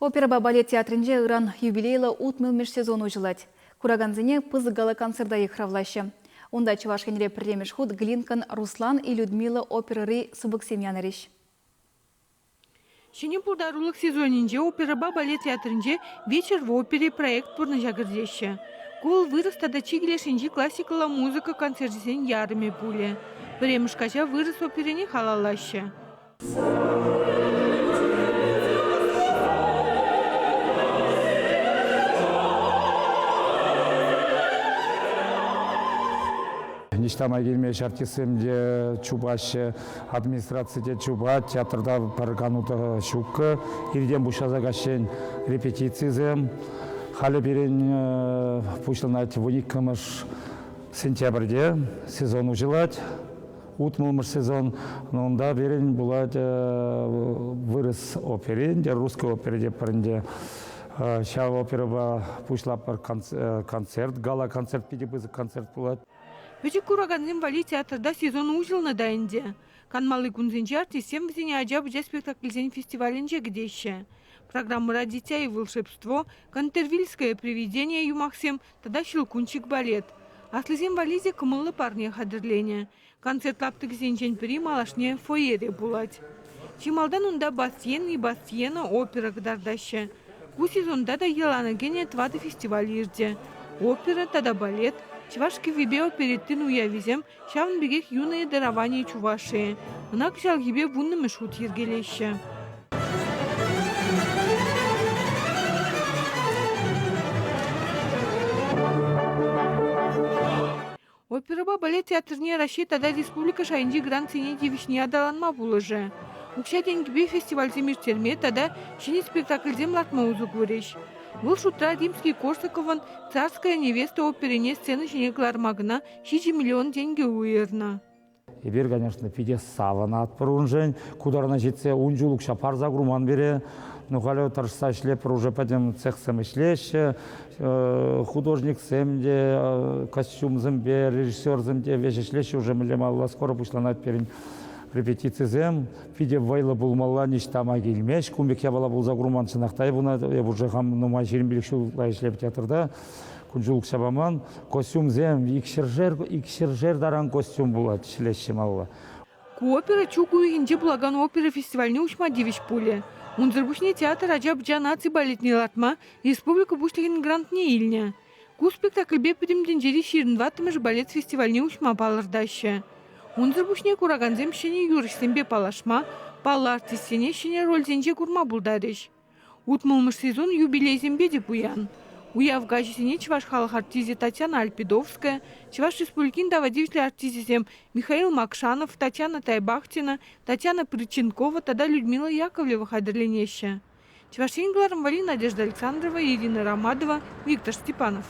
Опера балет театрынже Иран юбилейлы утмылмеш сезон ужилать. Кураганзине пызы гала концерта ихравлаще. Онда чувашкенре премеш худ Глинкан Руслан и Людмила оперы Субыксем яныриш. Шене пулдарулық сезонинже опера балет театрынже вечер в опере проект пурны жагырдеще. Кул вырос тада чигелешинжи классикала музыка концертсен ярыме пуле. Премешкача вырос оперене халалаще. Ништама келмеш артистемде чубаще, администрацияде чуба, театрда парганута шукка, ирден бушазагашен репетицизем, халі берен пушланать в уникамыш сентябрьде сезон ужилать, утмылмыш сезон, но онда берен булать вырыс оперен, русской опере паренде. Шау операба пушла пар концерт, гала-концерт, пидебызы концерт булать. Вече Кураганзин вали театрда сезон ужил на дайнде. Канмалы кунзинче артистем в зене аджаб же спектакльзен фестиваленже гдеще. Программа «Ради дитя и волшебство», «Кантервильское привидение» юмахсем, тогда «Щелкунчик балет». Аслызен вализе кымылы парне хадырление. Концерт лаптык зенчен пери малашне фойере булать. Чималдан унда Бастиен и Бастиена опера гдардаще. У сезонда да еланы гене твады фестиваль ирде. Опера, тогда балет. Чувашки вибе переттин уявизем, шавн бегех юные дарования чуваши. Нак жалгибе вунны мешут ергелеще. Опера балет театрне Россия тогда республика шайнди грант цене девични адаланма булыжы. Укша деньгибе фестиваль земир терме тогда шини спектакль землатма узук выреш. Был шутра римский Корсакован царская невеста оперене сцены шенеклар магна 6 миллион деньги уерна. Ибер, конечно, пиде савана отпорунжень, кударна житсе унжулук шапар загруман бере, но халя таршса шлепр уже пойдем цех самышлеще, художник семде, костюм зембе, режиссер земде, вещи шлеще уже милемалла скоро пошла на перень. Репетиция зем, пиде вайла булмалла ништама келмеш, кумбек я бала бул загруман сынақтай буна, я уже хам нумай жерин билікшул лайшлеп театрда, күнжулық шабаман, костюм зем, икшержер даран костюм булат, шлешем алла. Ку опера чугу инде булаган опера фестивальне учма девич пуле. Унзырбушне театр аджаб джанаци балетни латма, республика буштеген грант не ильня. Ку спектакль бе пидемден жери ширин ватымыш балет фестивальне учма балырдаще. Унзырбушне Кураганзем шене юришсембе палашма, палла артистене шене рользенже курма булдарыш. Утмылмыш сезон юбилейзембе де буян. Уяв гажисене чуваш халық артизе Татьяна Альпидовская, чуваш республикин давадивители артизезем Михаил Макшанов, Татьяна Тайбахтина, Татьяна Приченкова, тогда Людмила Яковлева хадерленеща. Чувашин гларом вали Надежда Александрова, Ирина Ромадова, Виктор Степанов.